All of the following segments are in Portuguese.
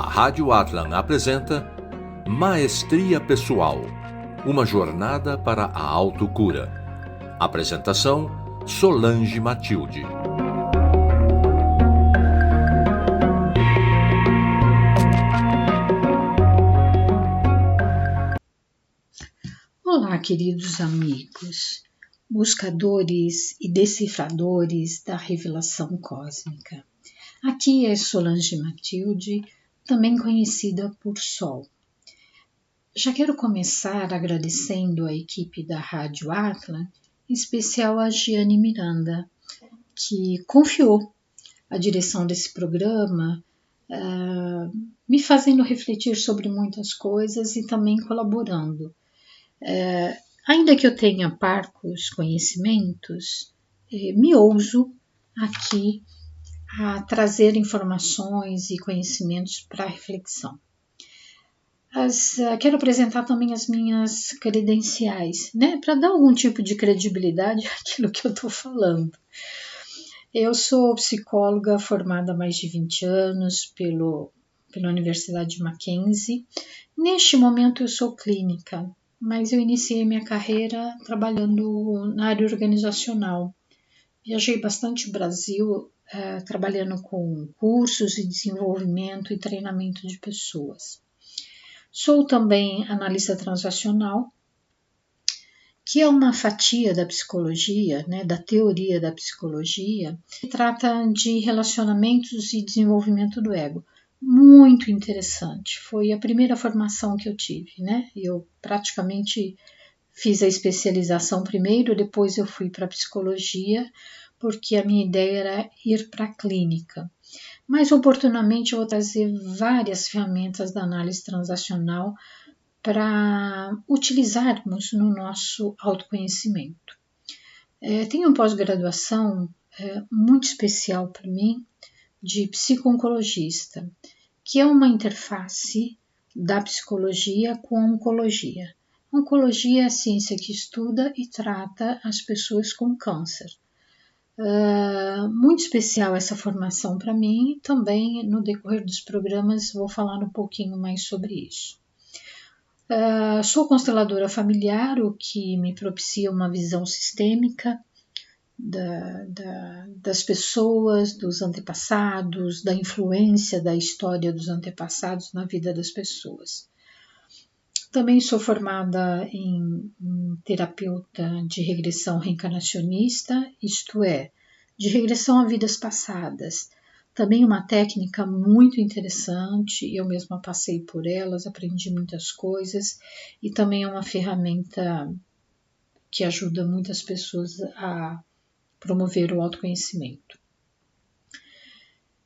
Rádio Atlan apresenta Maestria Pessoal, uma jornada para a autocura. Apresentação: Solange Matilde. Olá, queridos amigos, buscadores e decifradores da revelação cósmica. Aqui é Solange Matilde, também conhecida por Sol. Já quero começar agradecendo a equipe da Rádio Atlan, em especial a Giane Miranda, que confiou a direção desse programa, me fazendo refletir sobre muitas coisas e também colaborando. Ainda que eu tenha parcos conhecimentos, me ouso aqui a trazer informações e conhecimentos para reflexão. Quero apresentar também as minhas credenciais, para dar algum tipo de credibilidade àquilo que eu estou falando. Eu sou psicóloga formada há mais de 20 anos pela Universidade de Mackenzie. Neste momento eu sou clínica, mas eu iniciei minha carreira trabalhando na área organizacional. Viajei bastante o Brasil, trabalhando com cursos de desenvolvimento e treinamento de pessoas. Sou também analista transacional, que é uma fatia da psicologia, da teoria da psicologia, que trata de relacionamentos e desenvolvimento do ego. Muito interessante, foi a primeira formação que eu tive, Eu praticamente fiz a especialização primeiro, depois eu fui para a psicologia, porque a minha ideia era ir para a clínica. Mas oportunamente eu vou trazer várias ferramentas da análise transacional para utilizarmos no nosso autoconhecimento. Tenho uma pós-graduação muito especial para mim, de psico-oncologista, que é uma interface da psicologia com a oncologia. A oncologia é a ciência que estuda e trata as pessoas com câncer. Muito especial essa formação para mim, e também no decorrer dos programas vou falar um pouquinho mais sobre isso. Sou consteladora familiar, o que me propicia uma visão sistêmica das pessoas, dos antepassados, da influência da história dos antepassados na vida das pessoas. Também sou formada em terapeuta de regressão reencarnacionista, isto é, de regressão a vidas passadas. Também uma técnica muito interessante, eu mesma passei por elas, aprendi muitas coisas e também é uma ferramenta que ajuda muitas pessoas a promover o autoconhecimento.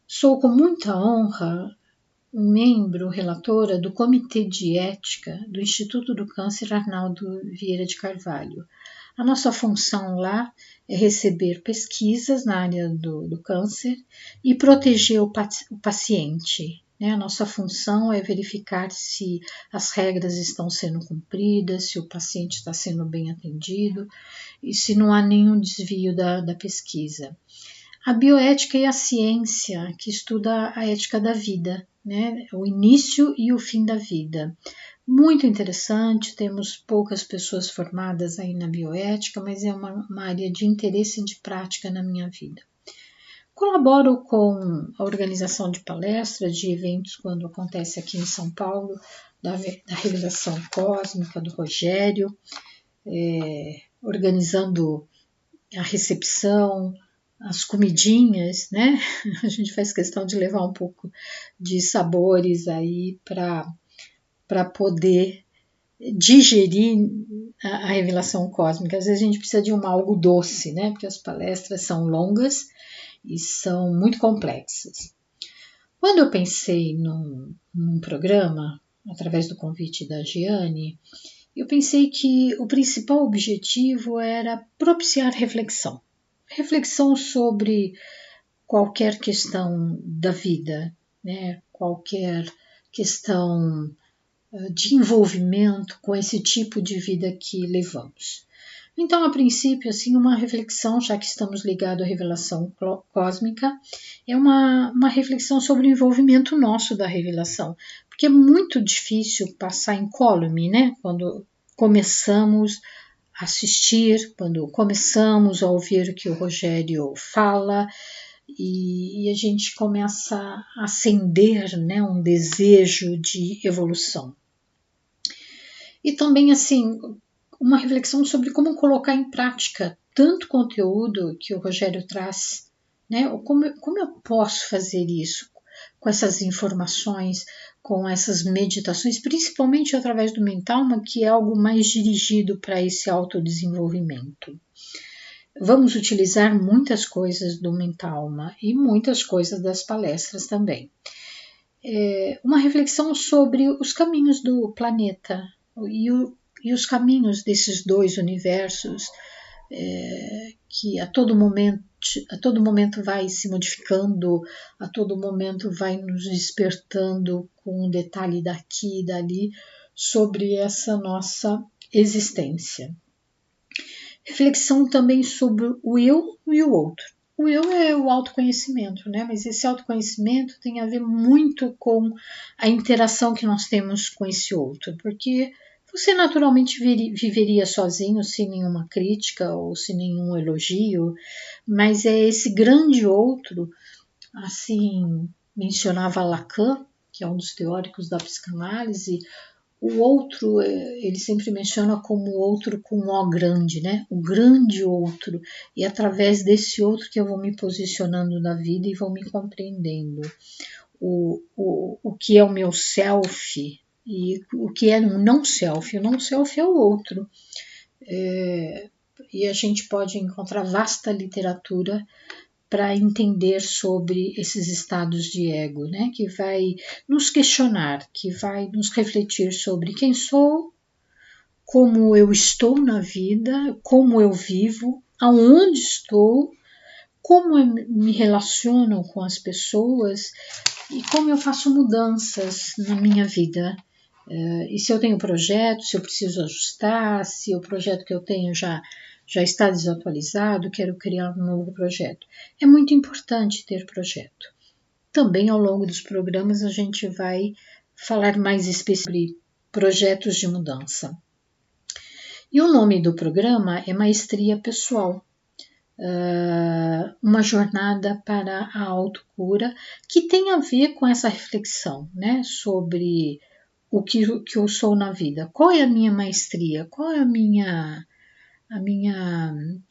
Sou com muita honra membro relatora do Comitê de Ética do Instituto do Câncer Arnaldo Vieira de Carvalho. A nossa função lá é receber pesquisas na área do câncer e proteger o paciente. A nossa função é verificar se as regras estão sendo cumpridas, se o paciente está sendo bem atendido e se não há nenhum desvio da pesquisa. A bioética é a ciência que estuda a ética da vida, o início e o fim da vida. Muito interessante, temos poucas pessoas formadas aí na bioética, mas é uma área de interesse e de prática na minha vida. Colaboro com a organização de palestras, de eventos quando acontece aqui em São Paulo, da revelação cósmica do Rogério, organizando a recepção, as comidinhas, A gente faz questão de levar um pouco de sabores aí para poder digerir a revelação cósmica. Às vezes a gente precisa de algo doce, Porque as palestras são longas e são muito complexas. Quando eu pensei num programa, através do convite da Giane, eu pensei que o principal objetivo era propiciar reflexão. Reflexão sobre qualquer questão da vida, qualquer questão de envolvimento com esse tipo de vida que levamos. Então, a princípio, assim, uma reflexão, já que estamos ligados à revelação cósmica, é uma reflexão sobre o envolvimento nosso da revelação, porque é muito difícil passar incólume, né? Quando começamos a assistir, quando começamos a ouvir o que o Rogério fala, e a gente começa a acender, né, um desejo de evolução. E também, assim, uma reflexão sobre como colocar em prática tanto conteúdo que o Rogério traz, né? Como eu posso fazer isso com essas informações, com essas meditações, principalmente através do Mentalma, que é algo mais dirigido para esse autodesenvolvimento. Vamos utilizar muitas coisas do Mentalma e muitas coisas das palestras também. Uma reflexão sobre os caminhos do planeta e os caminhos desses dois universos que a todo momento vai se modificando, a todo momento vai nos despertando com um detalhe daqui e dali sobre essa nossa existência. Reflexão também sobre o eu e o outro. O eu é o autoconhecimento, né? Mas esse autoconhecimento tem a ver muito com a interação que nós temos com esse outro, porque você naturalmente viveria sozinho, sem nenhuma crítica ou sem nenhum elogio, mas é esse grande outro, assim mencionava Lacan, que é um dos teóricos da psicanálise. O outro, ele sempre menciona como o outro com um O grande, né? O grande outro. E é através desse outro que eu vou me posicionando na vida e vou me compreendendo. O que é o meu self e o que é um não self. O não self é o outro. E a gente pode encontrar vasta literatura para entender sobre esses estados de ego, né? Que vai nos questionar, que vai nos refletir sobre quem sou, como eu estou na vida, como eu vivo, aonde estou, como eu me relaciono com as pessoas e como eu faço mudanças na minha vida. E se eu tenho projeto, se eu preciso ajustar, se o projeto que eu tenho já está desatualizado, quero criar um novo projeto. É muito importante ter projeto. Também ao longo dos programas a gente vai falar mais sobre projetos de mudança. E o nome do programa é Maestria Pessoal, uma jornada para a autocura, que tem a ver com essa reflexão, né, sobre o que eu sou na vida. Qual é a minha maestria? Qual é a minha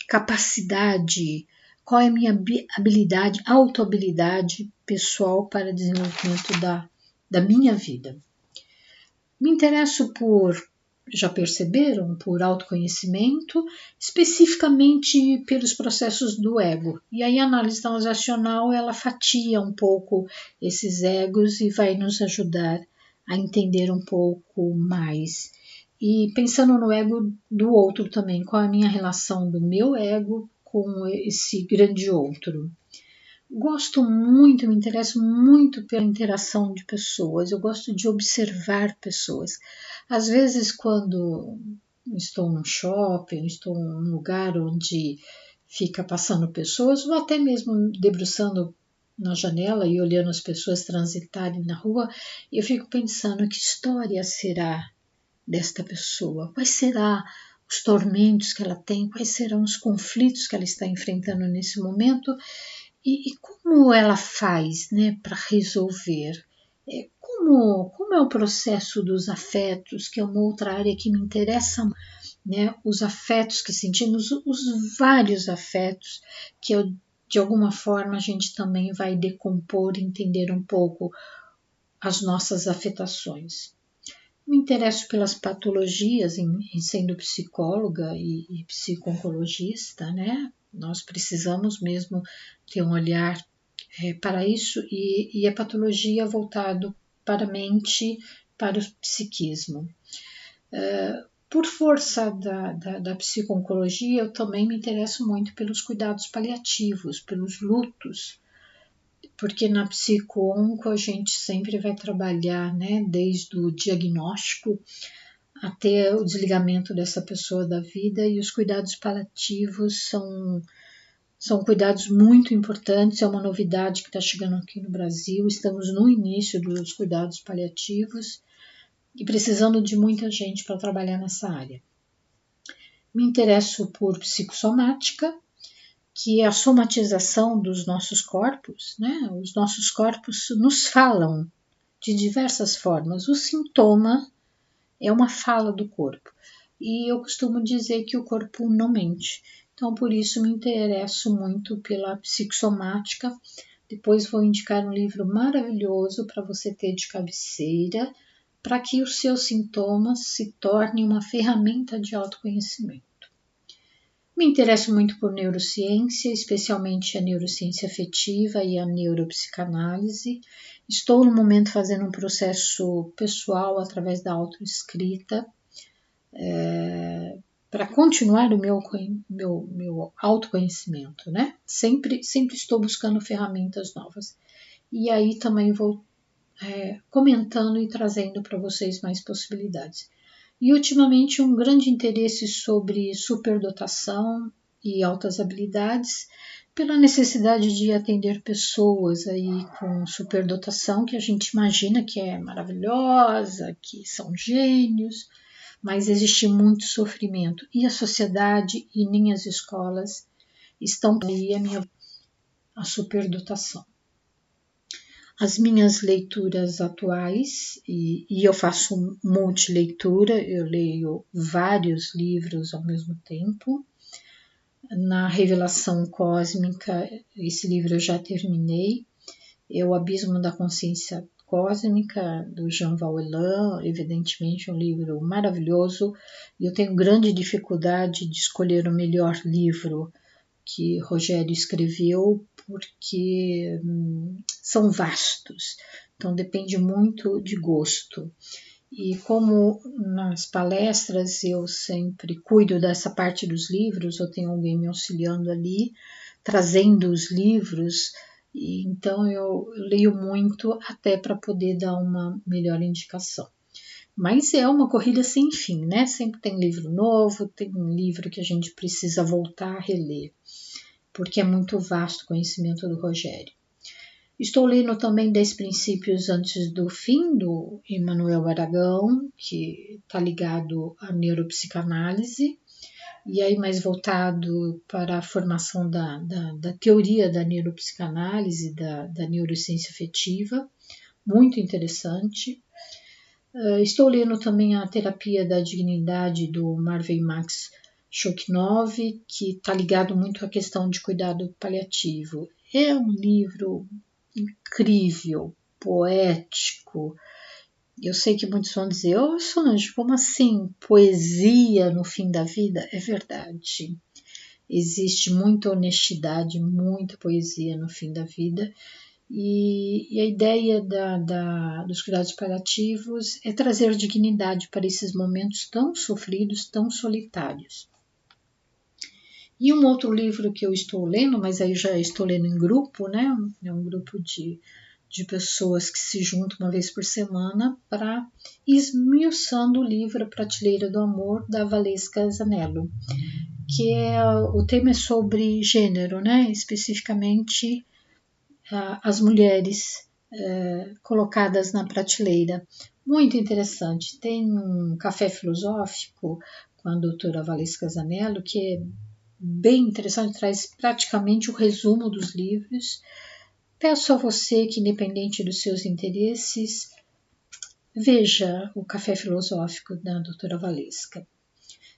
capacidade? Qual é a minha habilidade, autohabilidade pessoal para desenvolvimento da minha vida? Me interesso por, já perceberam, por autoconhecimento, especificamente pelos processos do ego. E aí a análise transacional, ela fatia um pouco esses egos e vai nos ajudar a entender um pouco mais. E pensando no ego do outro também, qual é a minha relação do meu ego com esse grande outro. Gosto muito, me interesso muito pela interação de pessoas, eu gosto de observar pessoas. Às vezes, quando estou num shopping, estou num lugar onde fica passando pessoas, ou até mesmo debruçando na janela e olhando as pessoas transitarem na rua, eu fico pensando que história será desta pessoa, quais serão os tormentos que ela tem, quais serão os conflitos que ela está enfrentando nesse momento e como ela faz, né, para resolver. Como é o processo dos afetos, que é uma outra área que me interessa, né, os afetos que sentimos, os vários afetos que de alguma forma a gente também vai decompor, entender um pouco as nossas afetações. Me interesso pelas patologias em sendo psicóloga e psico-oncologista, né? Nós precisamos mesmo ter um olhar para isso e a patologia voltado para a mente, para o psiquismo. Por força da psico-oncologia, eu também me interesso muito pelos cuidados paliativos, pelos lutos, porque na psico-onco a gente sempre vai trabalhar, né, desde o diagnóstico até o desligamento dessa pessoa da vida, e os cuidados paliativos são cuidados muito importantes, é uma novidade que está chegando aqui no Brasil, estamos no início dos cuidados paliativos e precisando de muita gente para trabalhar nessa área. Me interesso por psicossomática, que é a somatização dos nossos corpos, né? Os nossos corpos nos falam de diversas formas. O sintoma é uma fala do corpo. E eu costumo dizer que o corpo não mente. Então, por isso, me interesso muito pela psicossomática. Depois vou indicar um livro maravilhoso para você ter de cabeceira, para que os seus sintomas se tornem uma ferramenta de autoconhecimento. Me interesso muito por neurociência, especialmente a neurociência afetiva e a neuropsicanálise. Estou no momento fazendo um processo pessoal através da autoescrita para continuar o meu autoconhecimento, né? Sempre estou buscando ferramentas novas. E aí também vou comentando e trazendo para vocês mais possibilidades. E ultimamente um grande interesse sobre superdotação e altas habilidades, pela necessidade de atender pessoas aí com superdotação, que a gente imagina que é maravilhosa, que são gênios, mas existe muito sofrimento. E a sociedade e nem as escolas estão aí a superdotação. As minhas leituras atuais, e eu faço multileitura, eu leio vários livros ao mesmo tempo. Na Revelação Cósmica, esse livro eu já terminei, é O Abismo da Consciência Cósmica, do Jean Vauelan, evidentemente um livro maravilhoso, e eu tenho grande dificuldade de escolher o melhor livro que Rogério escreveu, porque são vastos, então depende muito de gosto. E como nas palestras eu sempre cuido dessa parte dos livros, eu tenho alguém me auxiliando ali, trazendo os livros, e então eu leio muito até para poder dar uma melhor indicação. Mas é uma corrida sem fim, né? Sempre tem livro novo, tem um livro que a gente precisa voltar a reler, porque é muito vasto o conhecimento do Rogério. Estou lendo também 10 Princípios Antes do Fim, do Emmanuel Aragão, que está ligado à neuropsicanálise, e aí mais voltado para a formação da teoria da neuropsicanálise, da neurociência afetiva, muito interessante. Estou lendo também a Terapia da Dignidade, do Marvin Max Choknov, que está ligado muito à questão de cuidado paliativo. É um livro incrível, poético. Eu sei que muitos vão dizer, Solange, como assim? Poesia no fim da vida? É verdade. Existe muita honestidade, muita poesia no fim da vida. E a ideia dos cuidados paliativos é trazer dignidade para esses momentos tão sofridos, tão solitários. E um outro livro que eu estou lendo, mas aí já estou lendo em grupo, né? É um grupo de pessoas que se juntam uma vez por semana para esmiuçando o livro A Prateleira do Amor, da Valesca Zanello, que o tema é sobre gênero, né? Especificamente as mulheres colocadas na prateleira. Muito interessante. Tem um café filosófico com a doutora Valesca Zanello, que é bem interessante, traz praticamente o resumo dos livros. Peço a você que, independente dos seus interesses, veja o Café Filosófico da doutora Valesca.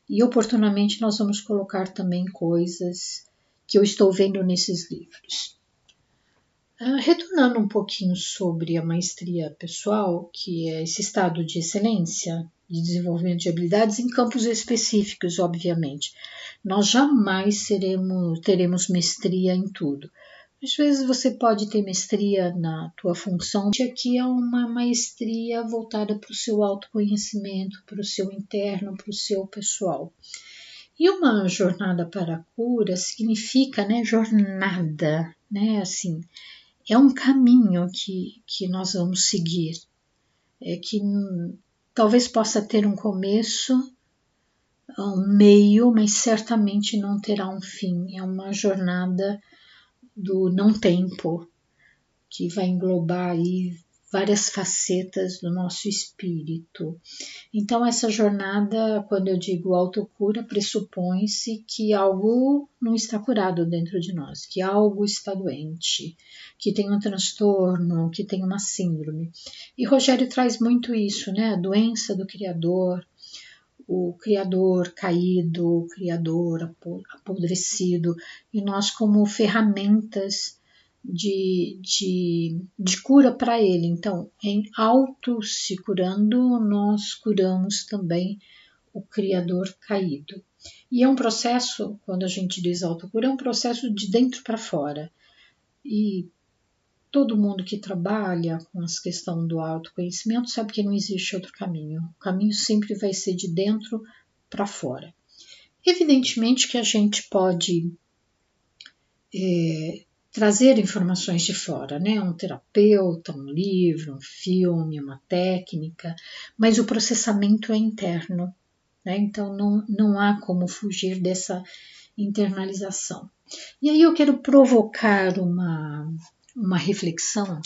E oportunamente nós vamos colocar também coisas que eu estou vendo nesses livros. Retornando um pouquinho sobre a maestria pessoal, que é esse estado de excelência, de desenvolvimento de habilidades em campos específicos, obviamente. Nós jamais teremos mestria em tudo. Às vezes você pode ter mestria na tua função, que aqui é uma maestria voltada para o seu autoconhecimento, para o seu interno, para o seu pessoal. E uma jornada para a cura significa, né, jornada, né, assim, é um caminho que nós vamos seguir, que talvez possa ter um começo, um meio, mas certamente não terá um fim. É uma jornada do não tempo, que vai englobar aí várias facetas do nosso espírito. Então, essa jornada, quando eu digo autocura, pressupõe-se que algo não está curado dentro de nós, que algo está doente, que tem um transtorno, que tem uma síndrome. E Rogério traz muito isso, né? A doença do Criador, o Criador caído, o Criador apodrecido, e nós como ferramentas de cura para ele. Então, em auto se curando, nós curamos também o Criador caído. E é um processo, quando a gente diz autocura, é um processo de dentro para fora. E todo mundo que trabalha com essa questão do autoconhecimento sabe que não existe outro caminho. O caminho sempre vai ser de dentro para fora. Evidentemente que a gente pode trazer informações de fora, né? Um terapeuta, um livro, um filme, uma técnica, mas o processamento é interno, né? Então não há como fugir dessa internalização. E aí eu quero provocar uma reflexão,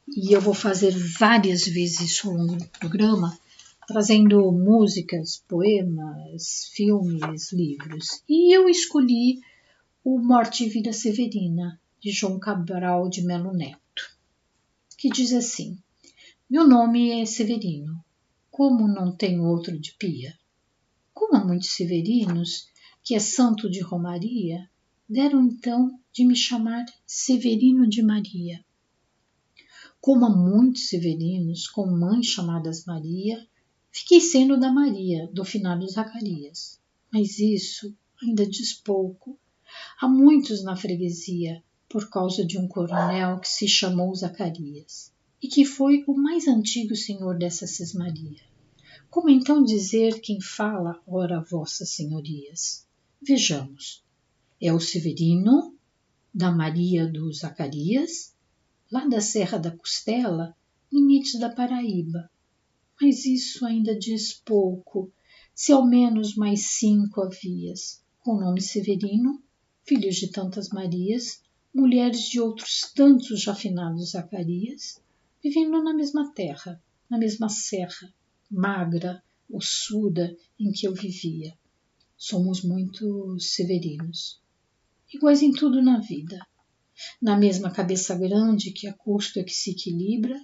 e eu vou fazer várias vezes isso ao longo do programa, trazendo músicas, poemas, filmes, livros. E eu escolhi o Morte e Vida Severina, de João Cabral de Melo Neto, que diz assim: meu nome é Severino, como não tenho outro de pia? Como há muitos severinos, que é santo de Romaria, deram então de me chamar Severino de Maria. Como há muitos severinos com mães chamadas Maria, fiquei sendo da Maria, do finado Zacarias. Mas isso ainda diz pouco. Há muitos na freguesia, por causa de um coronel que se chamou Zacarias, e que foi o mais antigo senhor dessa sesmaria. Como então dizer quem fala, ora vossas senhorias? Vejamos, é o Severino, da Maria do Zacarias, lá da Serra da Costela, limites da Paraíba. Mas isso ainda diz pouco, se ao menos mais 5 havias, com nome Severino, filhos de tantas Marias, mulheres de outros tantos já finados Zacarias, vivendo na mesma terra, na mesma serra, magra, ossuda, em que eu vivia. Somos muito severinos, iguais em tudo na vida, na mesma cabeça grande que a custo é que se equilibra,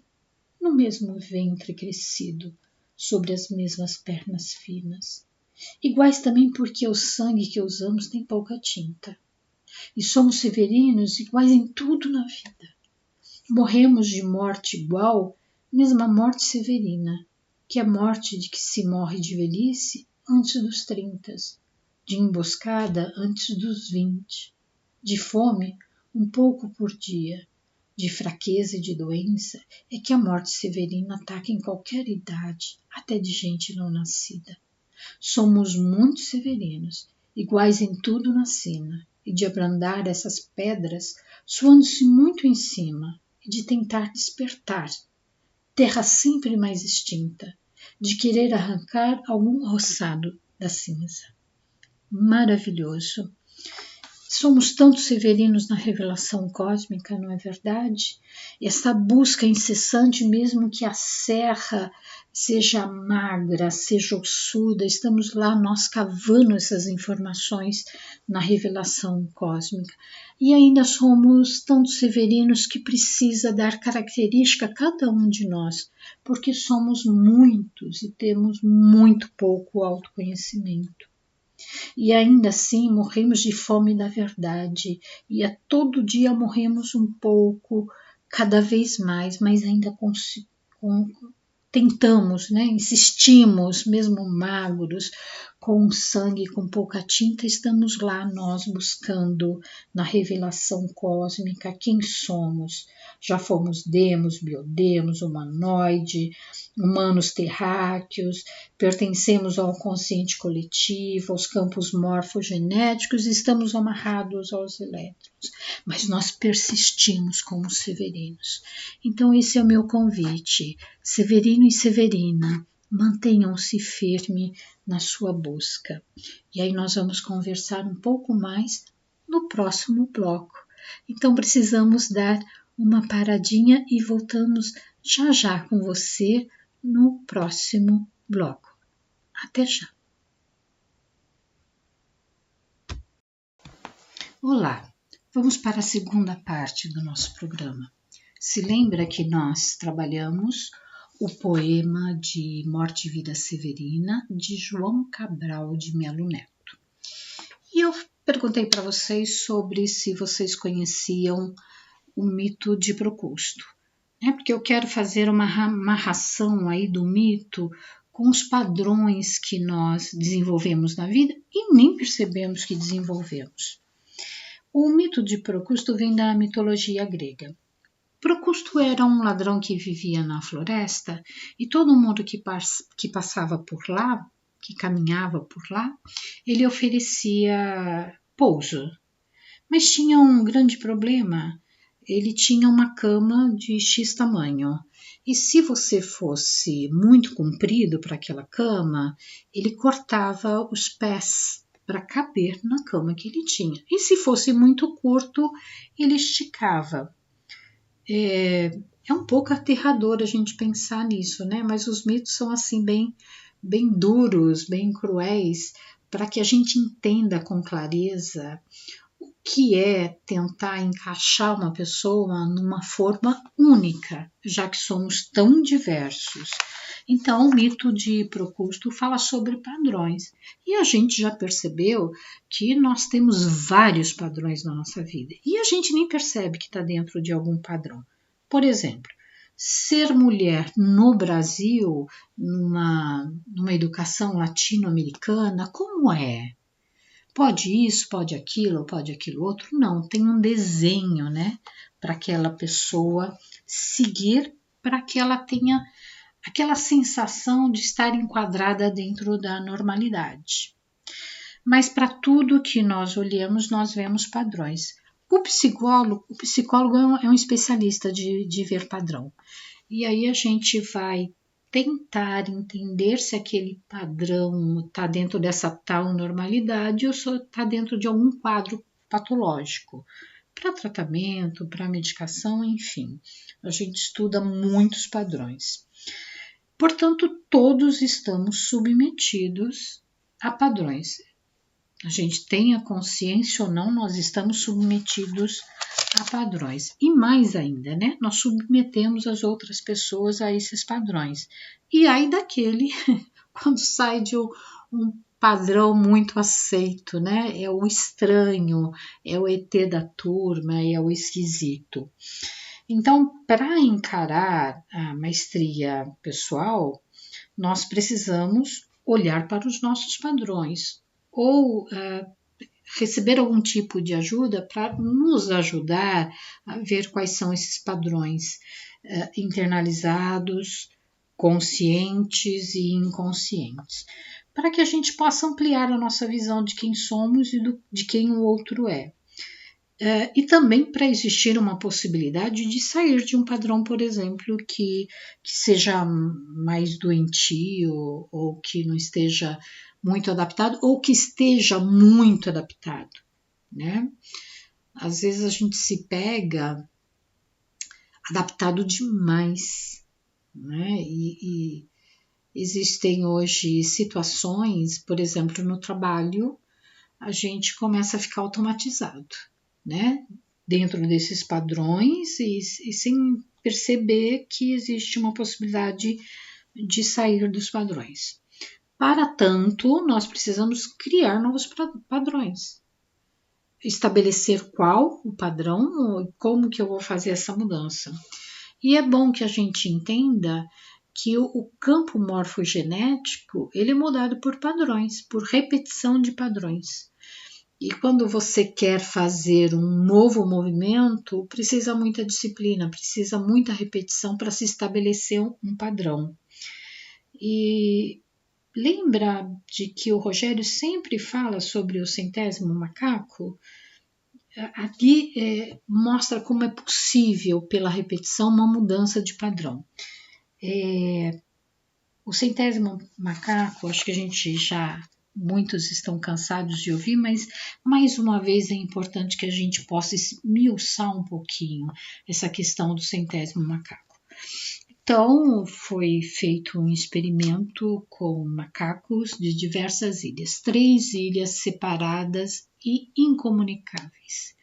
no mesmo ventre crescido, sobre as mesmas pernas finas. Iguais também porque o sangue que usamos tem pouca tinta. E somos severinos iguais em tudo na vida. Morremos de morte igual, mesma morte severina, que é a morte de que se morre de velhice antes dos 30, de emboscada antes dos 20, de fome um pouco por dia, de fraqueza e de doença, é que a morte severina ataca em qualquer idade, até de gente não nascida. Somos muito severinos, iguais em tudo na sina, e de abrandar essas pedras, suando-se muito em cima, e de tentar despertar, terra sempre mais extinta, de querer arrancar algum roçado da cinza. Maravilhoso! Somos tanto severinos na revelação cósmica, não é verdade? Essa busca incessante, mesmo que a serra seja magra, seja ossuda, estamos lá nós cavando essas informações na revelação cósmica. E ainda somos tanto severinos que precisa dar característica a cada um de nós, porque somos muitos e temos muito pouco autoconhecimento. E ainda assim morremos de fome da verdade, e a todo dia morremos um pouco, cada vez mais, mas ainda tentamos, né? Insistimos, mesmo magros, com sangue, com pouca tinta, estamos lá nós buscando na revelação cósmica quem somos. Já fomos demos, biodemos, humanoide, humanos terráqueos, pertencemos ao consciente coletivo, aos campos morfogenéticos, estamos amarrados aos elétrons, mas nós persistimos como severinos. Então esse é o meu convite, Severino e Severina, mantenham-se firme na sua busca. E aí nós vamos conversar um pouco mais no próximo bloco. Então precisamos dar uma paradinha e voltamos já já com você no próximo bloco. Até já! Olá, vamos para a segunda parte do nosso programa. Se lembra que nós trabalhamos o poema de Morte e Vida Severina, de João Cabral de Melo Neto. E eu perguntei para vocês sobre se vocês conheciam o mito de Procusto. Porque eu quero fazer uma amarração aí do mito com os padrões que nós desenvolvemos na vida e nem percebemos que desenvolvemos. O mito de Procusto vem da mitologia grega. Procusto era um ladrão que vivia na floresta e todo mundo que passava por lá, que caminhava por lá, ele oferecia pouso. Mas tinha um grande problema. Ele tinha uma cama de X tamanho. E se você fosse muito comprido para aquela cama, ele cortava os pés para caber na cama que ele tinha. E se fosse muito curto, ele esticava. É um pouco aterrador a gente pensar nisso, né? Mas os mitos são assim bem duros, bem cruéis, para que a gente entenda com clareza o que é tentar encaixar uma pessoa numa forma única, já que somos tão diversos. Então, o mito de Procusto fala sobre padrões. E a gente já percebeu que nós temos vários padrões na nossa vida. E a gente nem percebe que está dentro de algum padrão. Por exemplo, ser mulher no Brasil, numa educação latino-americana, como é? Pode isso, pode aquilo outro? Não, tem um desenho, né? Para aquela pessoa seguir, para que ela tenha aquela sensação de estar enquadrada dentro da normalidade. Mas para tudo que nós olhamos, nós vemos padrões. O psicólogo é um especialista de ver padrão. E aí a gente vai tentar entender se aquele padrão está dentro dessa tal normalidade ou só está dentro de algum quadro patológico. Para tratamento, para medicação, enfim. A gente estuda muitos padrões. Portanto, todos estamos submetidos a padrões. A gente tenha consciência ou não, nós estamos submetidos a padrões. E mais ainda, né? Nós submetemos as outras pessoas a esses padrões. E aí daquele, quando sai de um padrão muito aceito, né? É o estranho, é o ET da turma, é o esquisito. Então, para encarar a maestria pessoal, nós precisamos olhar para os nossos padrões ou receber algum tipo de ajuda para nos ajudar a ver quais são esses padrões internalizados, conscientes e inconscientes, para que a gente possa ampliar a nossa visão de quem somos e de quem o outro é. E também para existir uma possibilidade de sair de um padrão, por exemplo, que seja mais doentio ou que não esteja muito adaptado ou que esteja muito adaptado, né? Às vezes a gente se pega adaptado demais, né? E existem hoje situações, por exemplo, no trabalho, a gente começa a ficar automatizado, né? Dentro desses padrões e sem perceber que existe uma possibilidade de sair dos padrões. Para tanto, nós precisamos criar novos padrões. Estabelecer qual o padrão e como que eu vou fazer essa mudança. E é bom que a gente entenda que o campo morfogenético ele é mudado por padrões, por repetição de padrões. E quando você quer fazer um novo movimento, precisa muita disciplina, precisa muita repetição para se estabelecer um padrão. E lembra de que o Rogério sempre fala sobre o centésimo macaco? Ali mostra como é possível, pela repetição, uma mudança de padrão. O centésimo macaco, acho que a gente já, muitos estão cansados de ouvir, mas mais uma vez é importante que a gente possa esmiuçar um pouquinho essa questão do centésimo macaco. Então, foi feito um experimento com macacos de diversas ilhas, 3 ilhas separadas e incomunicáveis.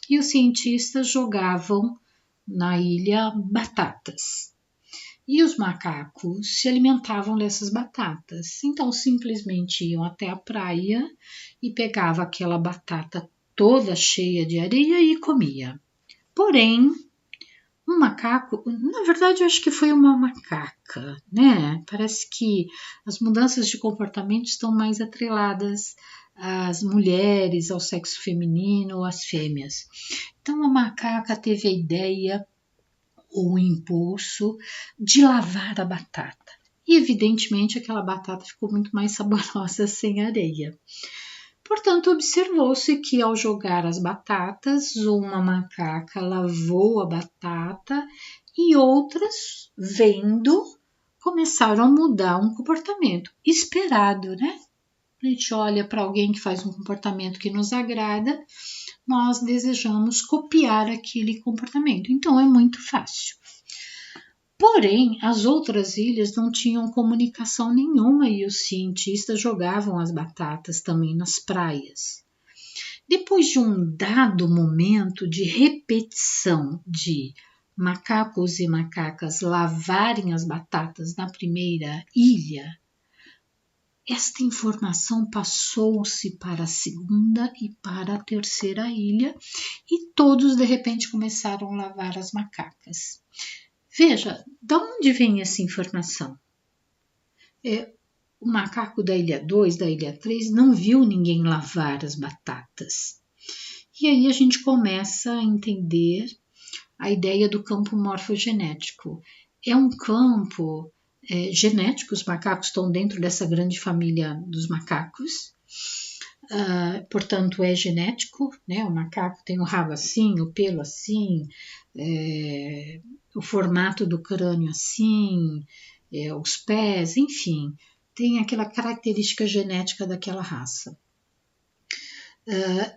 E os cientistas jogavam na ilha batatas. E os macacos se alimentavam dessas batatas. Então, simplesmente iam até a praia e pegavam aquela batata toda cheia de areia e comia. Porém, um macaco, na verdade eu acho que foi uma macaca, né? Parece que as mudanças de comportamento estão mais atreladas às mulheres, ao sexo feminino, às fêmeas. Então a macaca teve a ideia ou o impulso de lavar a batata. E evidentemente aquela batata ficou muito mais saborosa sem areia. Portanto, observou-se que ao jogar as batatas, uma macaca lavou a batata e outras, vendo, começaram a mudar um comportamento esperado, né? A gente olha para alguém que faz um comportamento que nos agrada, nós desejamos copiar aquele comportamento. Então, é muito fácil. Porém, as outras ilhas não tinham comunicação nenhuma e os cientistas jogavam as batatas também nas praias. Depois de um dado momento de repetição de macacos e macacas lavarem as batatas na primeira ilha, esta informação passou-se para a segunda e para a terceira ilha e todos de repente começaram a lavar as macacas. Veja, de onde vem essa informação? O macaco da ilha 2, da ilha 3, não viu ninguém lavar as batatas. E aí a gente começa a entender a ideia do campo morfogenético. É um campo genético, os macacos estão dentro dessa grande família dos macacos, portanto é genético, né? O macaco tem o rabo assim, o pelo assim, o formato do crânio assim, os pés, enfim, tem aquela característica genética daquela raça.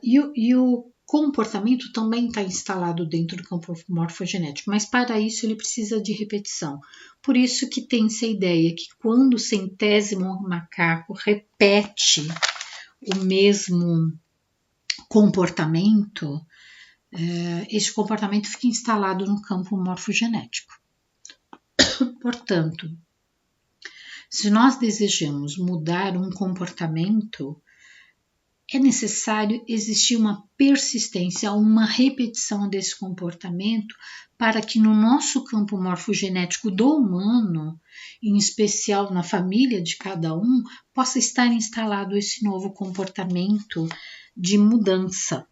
E o comportamento também está instalado dentro do campo morfogenético, mas para isso ele precisa de repetição. Por isso que tem essa ideia que quando o centésimo macaco repete o mesmo comportamento, esse comportamento fica instalado no campo morfogenético. Portanto, se nós desejamos mudar um comportamento, é necessário existir uma persistência, uma repetição desse comportamento para que no nosso campo morfogenético do humano, em especial na família de cada um, possa estar instalado esse novo comportamento de mudança,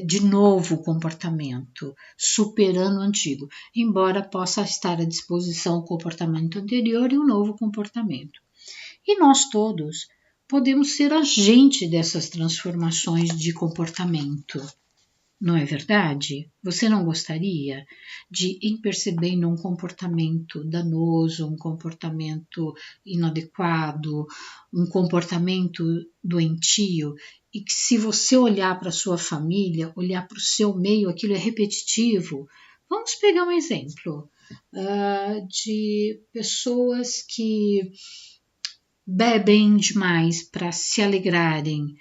de novo comportamento, superando o antigo, embora possa estar à disposição o comportamento anterior e o novo comportamento. E nós todos podemos ser agente dessas transformações de comportamento. Não é verdade? Você não gostaria de, em percebendo um comportamento danoso, um comportamento inadequado, um comportamento doentio, e que se você olhar para a sua família, olhar para o seu meio, aquilo é repetitivo? Vamos pegar um exemplo de pessoas que bebem demais para se alegrarem,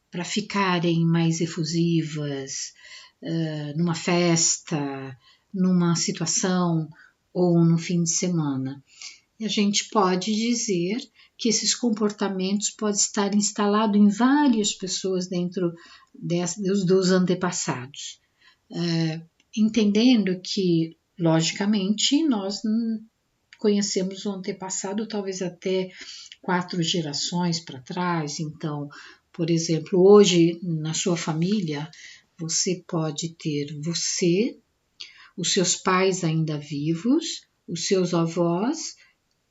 para ficarem mais efusivas numa festa, numa situação ou no fim de semana. E a gente pode dizer que esses comportamentos podem estar instalados em várias pessoas dentro dos antepassados. Entendendo que, logicamente, nós conhecemos o antepassado talvez até 4 gerações para trás. Então, por exemplo, hoje na sua família, você pode ter os seus pais ainda vivos, os seus avós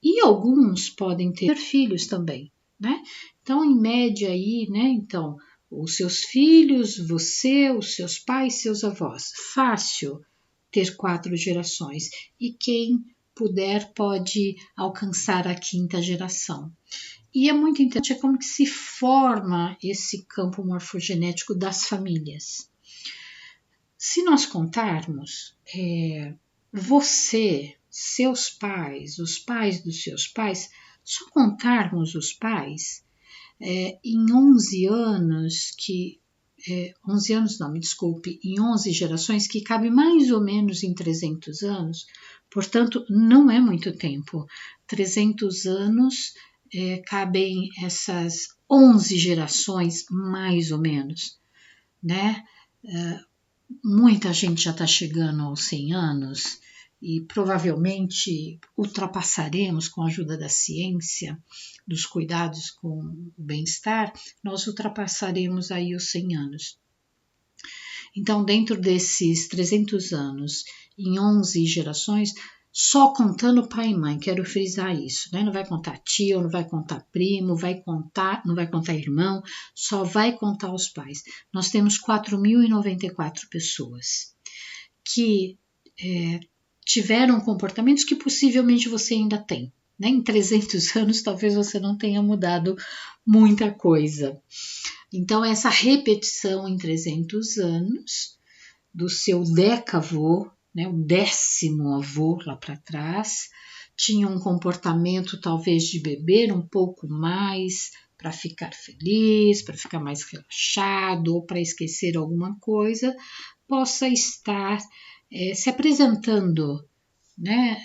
e alguns podem ter filhos também, né? Então, em média aí, né? Então, os seus filhos, você, os seus pais, seus avós. Fácil ter 4 gerações. E quem puder, pode alcançar a 5ª geração. E é muito interessante como que se forma esse campo morfogenético das famílias. Se nós contarmos, você, seus pais, os pais dos seus pais, só contarmos os pais, em 11 anos, em 11 gerações, que cabe mais ou menos em 300 anos, portanto, não é muito tempo. 300 anos cabem essas 11 gerações, mais ou menos, né? Muita gente já está chegando aos 100 anos e provavelmente ultrapassaremos, com a ajuda da ciência, dos cuidados com o bem-estar, nós ultrapassaremos aí os 100 anos. Então, dentro desses 300 anos, em 11 gerações, só contando pai e mãe, quero frisar isso, né? Não vai contar tio, não vai contar primo, não vai contar irmão, só vai contar os pais. Nós temos 4.094 pessoas que tiveram comportamentos que possivelmente você ainda tem, né? Em 300 anos, talvez você não tenha mudado muita coisa. Então, essa repetição em 300 anos do seu decavô, né, o 10º avô lá para trás, tinha um comportamento talvez de beber um pouco mais para ficar feliz, para ficar mais relaxado ou para esquecer alguma coisa, possa estar se apresentando, né,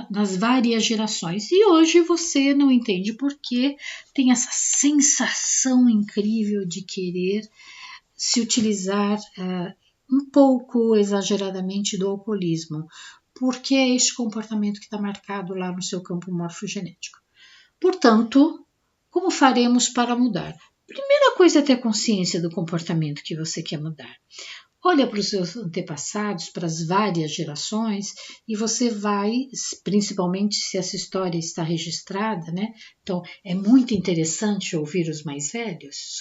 nas várias gerações. E hoje você não entende por que tem essa sensação incrível de querer se utilizar um pouco exageradamente do alcoolismo, porque é este comportamento que está marcado lá no seu campo morfogenético. Portanto, como faremos para mudar? Primeira coisa é ter consciência do comportamento que você quer mudar. Olha para os seus antepassados, para as várias gerações, e você vai, principalmente se essa história está registrada, né? Então, é muito interessante ouvir os mais velhos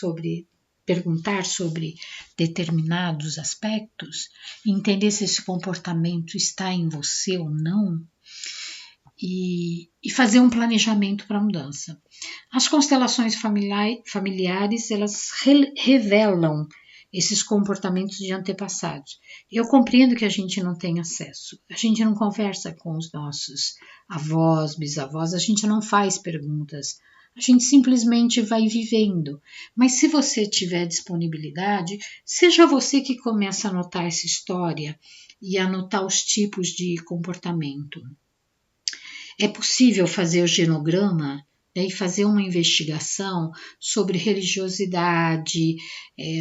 perguntar sobre determinados aspectos, entender se esse comportamento está em você ou não, e fazer um planejamento para a mudança. As constelações familiares, elas revelam esses comportamentos de antepassados. Eu compreendo que a gente não tem acesso, a gente não conversa com os nossos avós, bisavós, a gente não faz perguntas, a gente simplesmente vai vivendo. Mas se você tiver disponibilidade, seja você que começa a anotar essa história e anotar os tipos de comportamento. É possível fazer o genograma, né, e fazer uma investigação sobre religiosidade,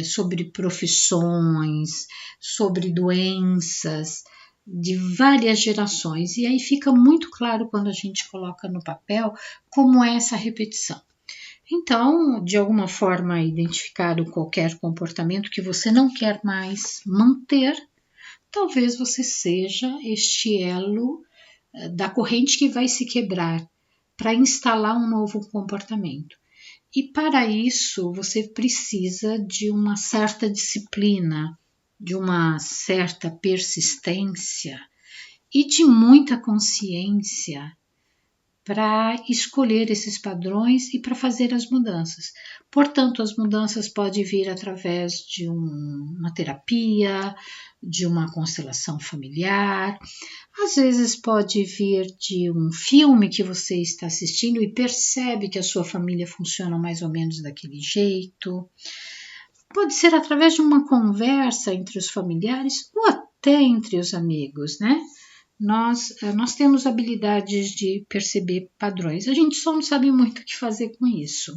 sobre profissões, sobre doenças de várias gerações. E aí fica muito claro quando a gente coloca no papel como é essa repetição. Então, de alguma forma, identificar qualquer comportamento que você não quer mais manter, talvez você seja este elo da corrente que vai se quebrar para instalar um novo comportamento. E para isso você precisa de uma certa disciplina, de uma certa persistência e de muita consciência para escolher esses padrões e para fazer as mudanças. Portanto, as mudanças podem vir através de uma terapia, de uma constelação familiar, às vezes pode vir de um filme que você está assistindo e percebe que a sua família funciona mais ou menos daquele jeito. Pode ser através de uma conversa entre os familiares ou até entre os amigos, né? Nós temos habilidades de perceber padrões. A gente só não sabe muito o que fazer com isso.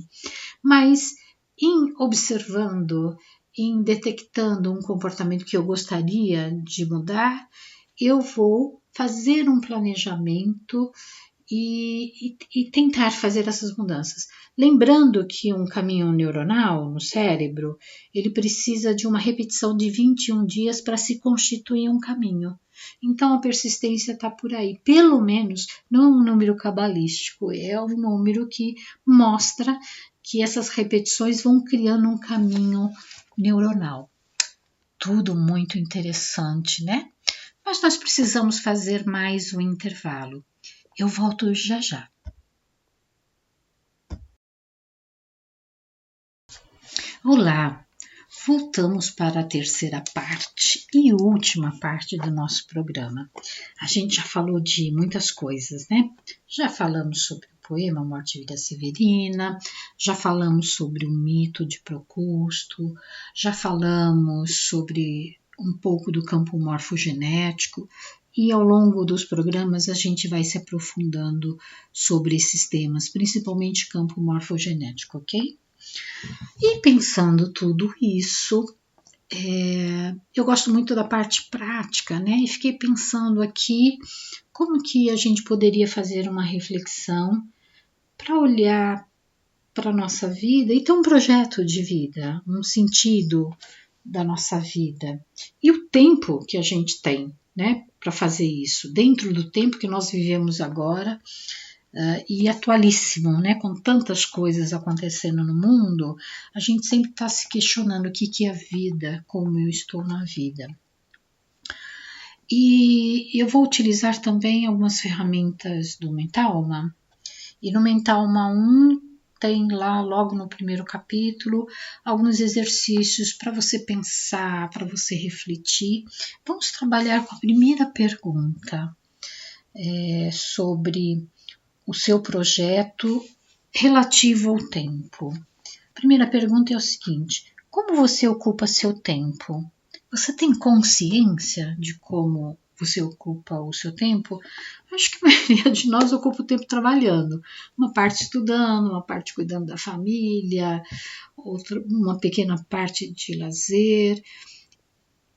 Mas em observando, em detectando um comportamento que eu gostaria de mudar, eu vou fazer um planejamento e tentar fazer essas mudanças. Lembrando que um caminho neuronal no cérebro, ele precisa de uma repetição de 21 dias para se constituir um caminho. Então a persistência está por aí. Pelo menos não é um número cabalístico, é um número que mostra que essas repetições vão criando um caminho neuronal. Tudo muito interessante, né? Mas nós precisamos fazer mais um intervalo. Eu volto já já. Olá, voltamos para a terceira parte e última parte do nosso programa. A gente já falou de muitas coisas, né? Já falamos sobre o poema Morte e Vida Severina, já falamos sobre o mito de Procusto, já falamos sobre um pouco do campo morfogenético e ao longo dos programas a gente vai se aprofundando sobre esses temas, principalmente campo morfogenético, ok? E pensando tudo isso, eu gosto muito da parte prática, né? E fiquei pensando aqui como que a gente poderia fazer uma reflexão para olhar para a nossa vida e ter um projeto de vida, um sentido da nossa vida. E o tempo que a gente tem, né, para fazer isso, dentro do tempo que nós vivemos agora, e atualíssimo, né? Com tantas coisas acontecendo no mundo, a gente sempre está se questionando o que é a vida, como eu estou na vida. E eu vou utilizar também algumas ferramentas do Mentalma. E no Mentalma 1 tem lá, logo no primeiro capítulo, alguns exercícios para você pensar, para você refletir. Vamos trabalhar com a primeira pergunta sobre o seu projeto relativo ao tempo. A primeira pergunta é o seguinte: como você ocupa seu tempo? Você tem consciência de como você ocupa o seu tempo? Acho que a maioria de nós ocupa o tempo trabalhando. Uma parte estudando, uma parte cuidando da família, uma pequena parte de lazer.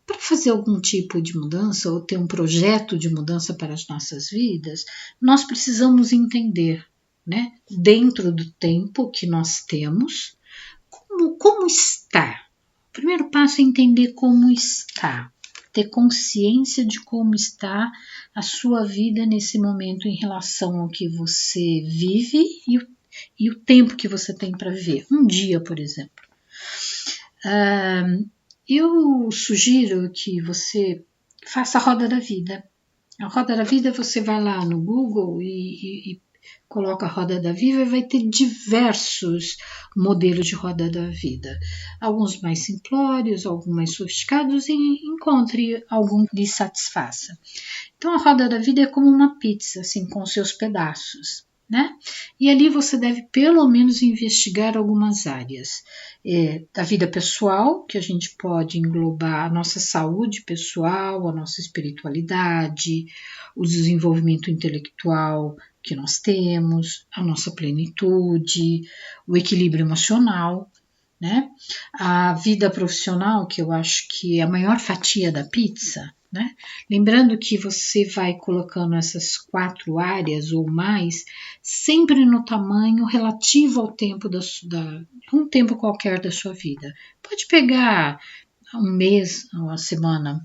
Para fazer algum tipo de mudança ou ter um projeto de mudança para as nossas vidas, nós precisamos entender, né, dentro do tempo que nós temos, como está. O primeiro passo é entender como está, ter consciência de como está a sua vida nesse momento em relação ao que você vive e o tempo que você tem para viver. Um dia, por exemplo. Eu sugiro que você faça a roda da vida. A roda da vida, você vai lá no Google e coloca a roda da vida e vai ter diversos modelos de roda da vida. Alguns mais simplórios, alguns mais sofisticados, e encontre algum que lhe satisfaça. Então a roda da vida é como uma pizza, assim, com seus pedaços, né? E ali você deve pelo menos investigar algumas áreas da vida pessoal, que a gente pode englobar a nossa saúde pessoal, a nossa espiritualidade, o desenvolvimento intelectual que nós temos, a nossa plenitude, o equilíbrio emocional, né? A vida profissional, que eu acho que é a maior fatia da pizza, né? Lembrando que você vai colocando essas 4 áreas ou mais sempre no tamanho relativo ao tempo um tempo qualquer da sua vida. Pode pegar um mês, uma semana.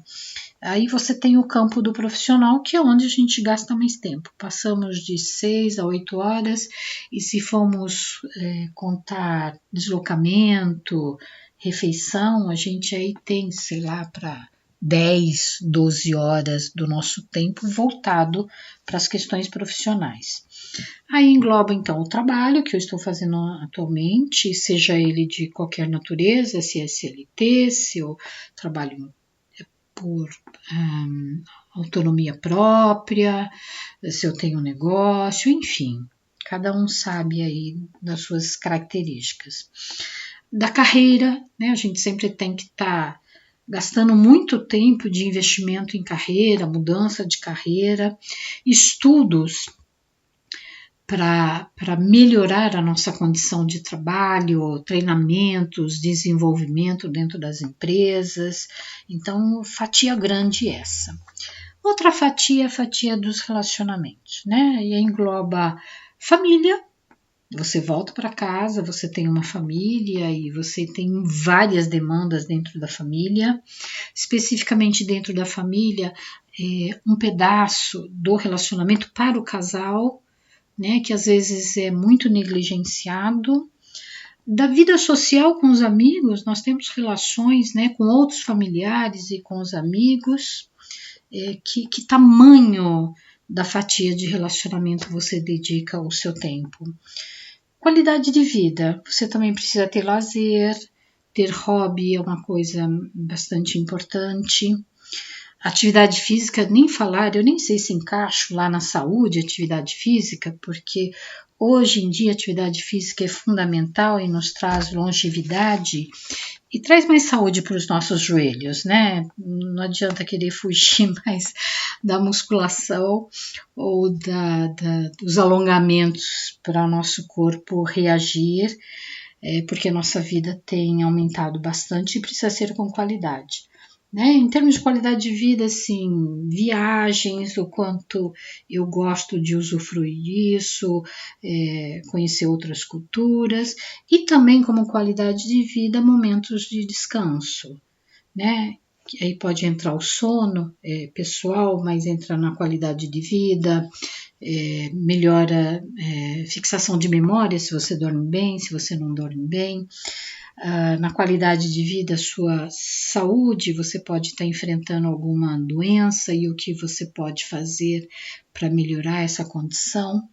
Aí você tem o campo do profissional, que é onde a gente gasta mais tempo. Passamos de 6 a 8 horas e se formos contar deslocamento, refeição, a gente aí tem, sei lá, para 10, 12 horas do nosso tempo voltado para as questões profissionais. Aí engloba então o trabalho que eu estou fazendo atualmente, seja ele de qualquer natureza, se é CLT, se eu trabalho por autonomia própria, se eu tenho um negócio, enfim, cada um sabe aí das suas características. Da carreira, né, a gente sempre tem que estar gastando muito tempo de investimento em carreira, mudança de carreira, estudos para melhorar a nossa condição de trabalho, treinamentos, desenvolvimento dentro das empresas. Então, fatia grande essa. Outra fatia é a fatia dos relacionamentos, né? E engloba família. Você volta para casa, você tem uma família e você tem várias demandas dentro da família. Especificamente dentro da família, um pedaço do relacionamento para o casal, né, que às vezes é muito negligenciado. Da vida social com os amigos, nós temos relações, né, com outros familiares e com os amigos. Que tamanho da fatia de relacionamento você dedica o seu tempo. Qualidade de vida, você também precisa ter lazer, ter hobby é uma coisa bastante importante. Atividade física, nem falar, eu nem sei se encaixo lá na saúde, atividade física, porque hoje em dia a atividade física é fundamental e nos traz longevidade e traz mais saúde para os nossos joelhos, né? Não adianta querer fugir mais da musculação ou dos alongamentos para o nosso corpo reagir, porque a nossa vida tem aumentado bastante e precisa ser com qualidade. Né? Em termos de qualidade de vida, assim, viagens, o quanto eu gosto de usufruir disso, conhecer outras culturas e também como qualidade de vida, momentos de descanso, né? Aí pode entrar o sono pessoal, mas entra na qualidade de vida, melhora fixação de memória se você dorme bem, se você não dorme bem. Na qualidade de vida, sua saúde, você pode estar enfrentando alguma doença e o que você pode fazer para melhorar essa condição.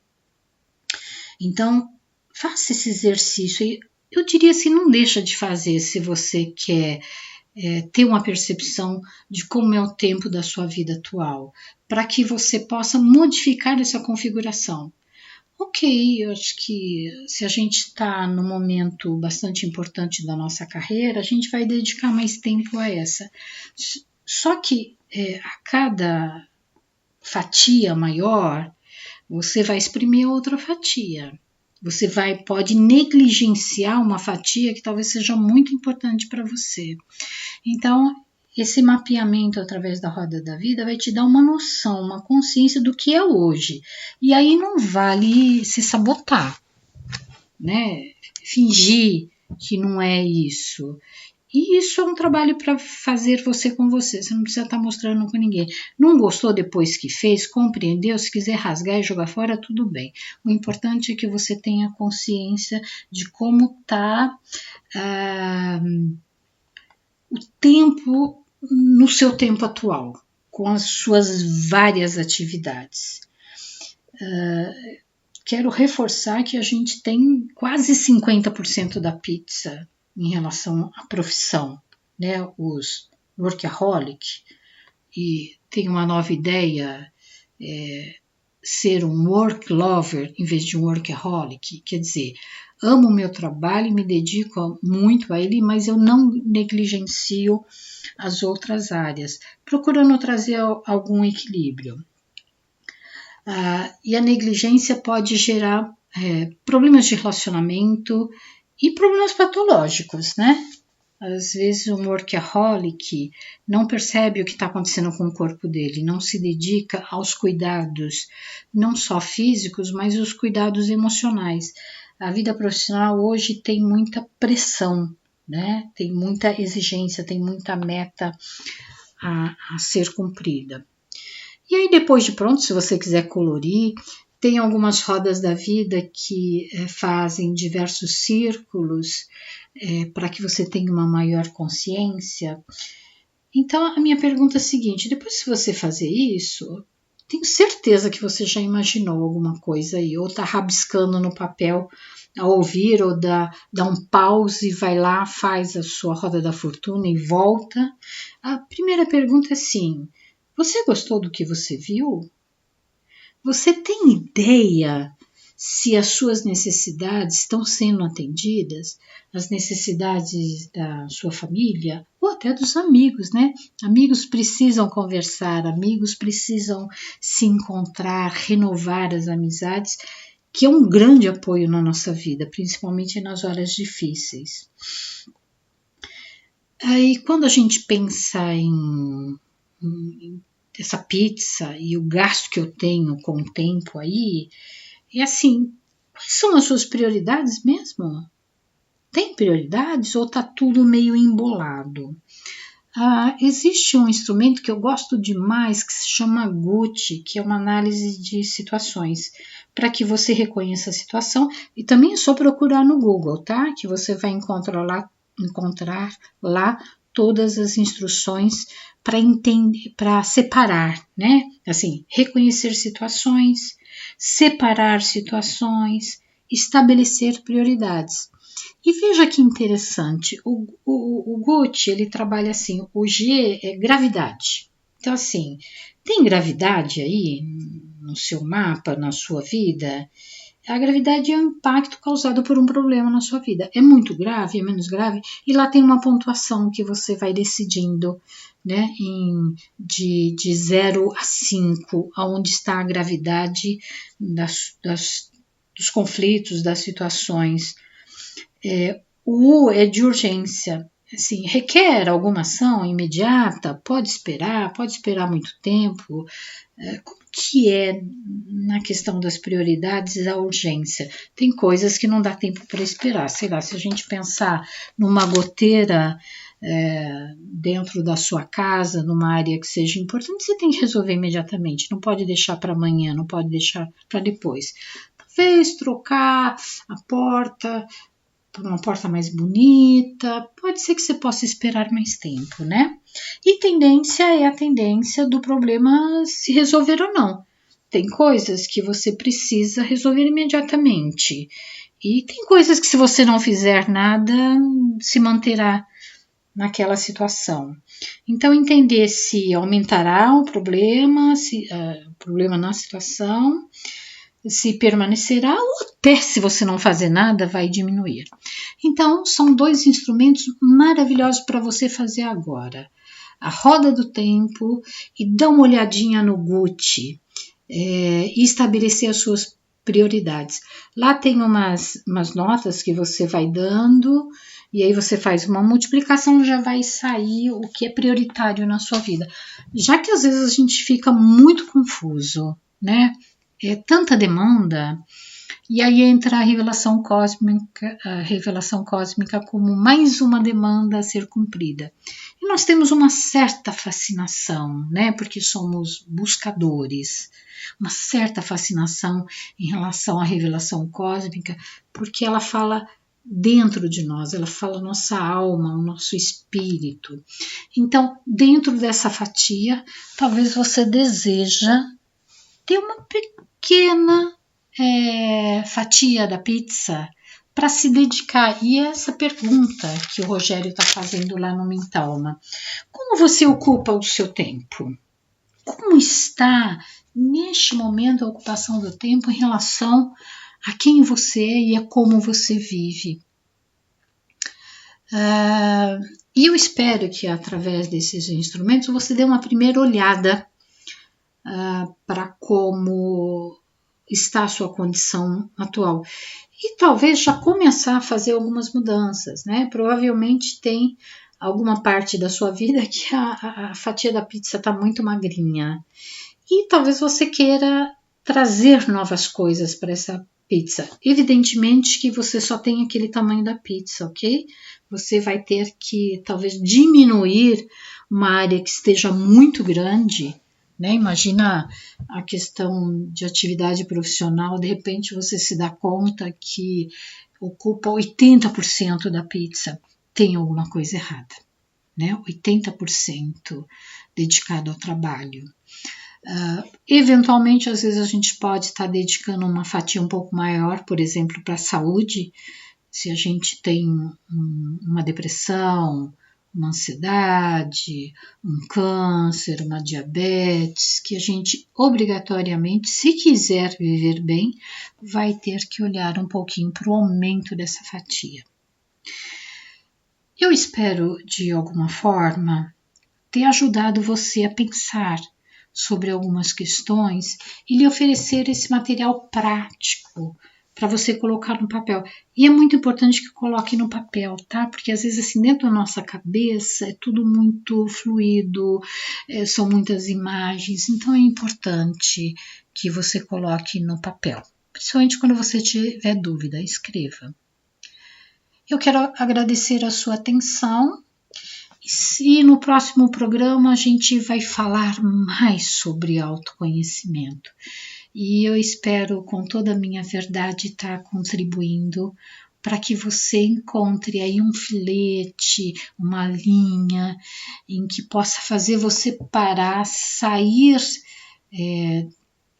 Então, faça esse exercício e eu diria assim, não deixa de fazer se você quer ter uma percepção de como é o tempo da sua vida atual, para que você possa modificar essa configuração. Ok, eu acho que se a gente está num momento bastante importante da nossa carreira, a gente vai dedicar mais tempo a essa. Só que a cada fatia maior, você vai exprimir outra fatia. Você pode negligenciar uma fatia que talvez seja muito importante para você. Então, esse mapeamento através da roda da vida vai te dar uma noção, uma consciência do que é hoje. E aí não vale se sabotar, né? Fingir que não é isso. E isso é um trabalho para fazer você com você. Você não precisa estar mostrando com ninguém. Não gostou depois que fez, compreendeu, se quiser rasgar e jogar fora, tudo bem. O importante é que você tenha consciência de como está o tempo no seu tempo atual, com as suas várias atividades. Quero reforçar que a gente tem quase 50% da pizza em relação à profissão, né? Os workaholic, e tem uma nova ideia, ser um work lover em vez de um workaholic, quer dizer, amo o meu trabalho e me dedico muito a ele, mas eu não negligencio as outras áreas, procurando trazer algum equilíbrio. E a negligência pode gerar problemas de relacionamento e problemas patológicos, né? Às vezes um workaholic não percebe o que está acontecendo com o corpo dele, não se dedica aos cuidados, não só físicos, mas os cuidados emocionais. A vida profissional hoje tem muita pressão, né? Tem muita exigência, tem muita meta a ser cumprida. E aí depois de pronto, se você quiser colorir, tem algumas rodas da vida que fazem diversos círculos para que você tenha uma maior consciência. Então a minha pergunta é a seguinte, depois que você fazer isso, tenho certeza que você já imaginou alguma coisa aí, ou está rabiscando no papel ao ouvir, ou dá um pause, vai lá, faz a sua roda da fortuna e volta. A primeira pergunta é assim, você gostou do que você viu? Você tem ideia se as suas necessidades estão sendo atendidas? As necessidades da sua família ou até dos amigos, né? Amigos precisam conversar, amigos precisam se encontrar, renovar as amizades, que é um grande apoio na nossa vida, principalmente nas horas difíceis. Aí, quando a gente pensa em essa pizza e o gasto que eu tenho com o tempo aí, é assim, quais são as suas prioridades mesmo? Tem prioridades ou tá tudo meio embolado? Existe um instrumento que eu gosto demais que se chama GUT, que é uma análise de situações, para que você reconheça a situação, e também é só procurar no Google, tá? Que você vai encontrar lá todas as instruções para entender, para separar, né? Assim, reconhecer situações, separar situações, estabelecer prioridades. E veja que interessante, o Gucci, ele trabalha assim, o G é gravidade. Então, assim, tem gravidade aí no seu mapa, na sua vida? A gravidade é um impacto causado por um problema na sua vida. É muito grave, é menos grave? E lá tem uma pontuação que você vai decidindo, né, de 0 a 5, onde está a gravidade dos conflitos, das situações. O U é de urgência. Assim, requer alguma ação imediata? Pode esperar muito tempo? Como que é na questão das prioridades a urgência? Tem coisas que não dá tempo para esperar. Sei lá, se a gente pensar numa goteira dentro da sua casa, numa área que seja importante, você tem que resolver imediatamente. Não pode deixar para amanhã, não pode deixar para depois. Talvez trocar a porta por uma porta mais bonita, pode ser que você possa esperar mais tempo, né? E tendência é a tendência do problema se resolver ou não. Tem coisas que você precisa resolver imediatamente. E tem coisas que, se você não fizer nada, se manterá naquela situação. Então, entender se aumentará o problema na situação, se permanecerá, ou até, se você não fazer nada, vai diminuir. Então, são 2 instrumentos maravilhosos para você fazer agora. A roda do tempo e dar uma olhadinha no Gucci e estabelecer as suas prioridades. Lá tem umas notas que você vai dando e aí você faz uma multiplicação, já vai sair o que é prioritário na sua vida. Já que às vezes a gente fica muito confuso, né? É tanta demanda, e aí entra a revelação cósmica como mais uma demanda a ser cumprida. E nós temos uma certa fascinação, né? Porque somos buscadores, uma certa fascinação em relação à revelação cósmica, porque ela fala dentro de nós, ela fala nossa alma, o nosso espírito. Então, dentro dessa fatia, talvez você deseja ter uma pequena fatia da pizza para se dedicar. E essa pergunta que o Rogério está fazendo lá no Mentalma: como você ocupa o seu tempo? Como está neste momento a ocupação do tempo em relação a quem você é e a como você vive? E eu espero que, através desses instrumentos, você dê uma primeira olhada para como está a sua condição atual. E talvez já começar a fazer algumas mudanças, né? Provavelmente tem alguma parte da sua vida que a fatia da pizza está muito magrinha. E talvez você queira trazer novas coisas para essa pizza. Evidentemente que você só tem aquele tamanho da pizza, ok? Você vai ter que talvez diminuir uma área que esteja muito grande, né? Imagina a questão de atividade profissional, de repente você se dá conta que ocupa 80% da pizza, tem alguma coisa errada, né? 80% dedicado ao trabalho. Eventualmente, às vezes a gente pode estar dedicando uma fatia um pouco maior, por exemplo, para a saúde, se a gente tem uma depressão, uma ansiedade, um câncer, uma diabetes, que a gente obrigatoriamente, se quiser viver bem, vai ter que olhar um pouquinho para o aumento dessa fatia. Eu espero, de alguma forma, ter ajudado você a pensar sobre algumas questões e lhe oferecer esse material prático para você colocar no papel. E é muito importante que coloque no papel, tá? Porque às vezes assim, dentro da nossa cabeça é tudo muito fluido, são muitas imagens, então é importante que você coloque no papel. Principalmente quando você tiver dúvida, escreva. Eu quero agradecer a sua atenção. E no próximo programa a gente vai falar mais sobre autoconhecimento. E eu espero, com toda a minha verdade, estar contribuindo para que você encontre aí um filete, uma linha em que possa fazer você parar, sair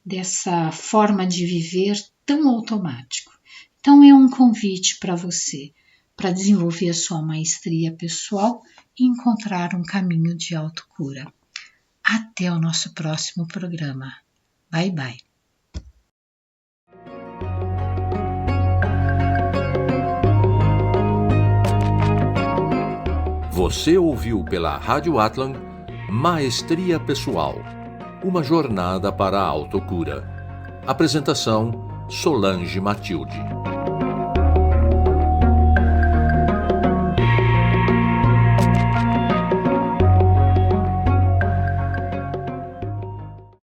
dessa forma de viver tão automático. Então é um convite para você, para desenvolver a sua maestria pessoal e encontrar um caminho de autocura. Até o nosso próximo programa. Bye, bye. Você ouviu pela Rádio Atlan Maestria Pessoal, uma jornada para a autocura. Apresentação Solange Matilde.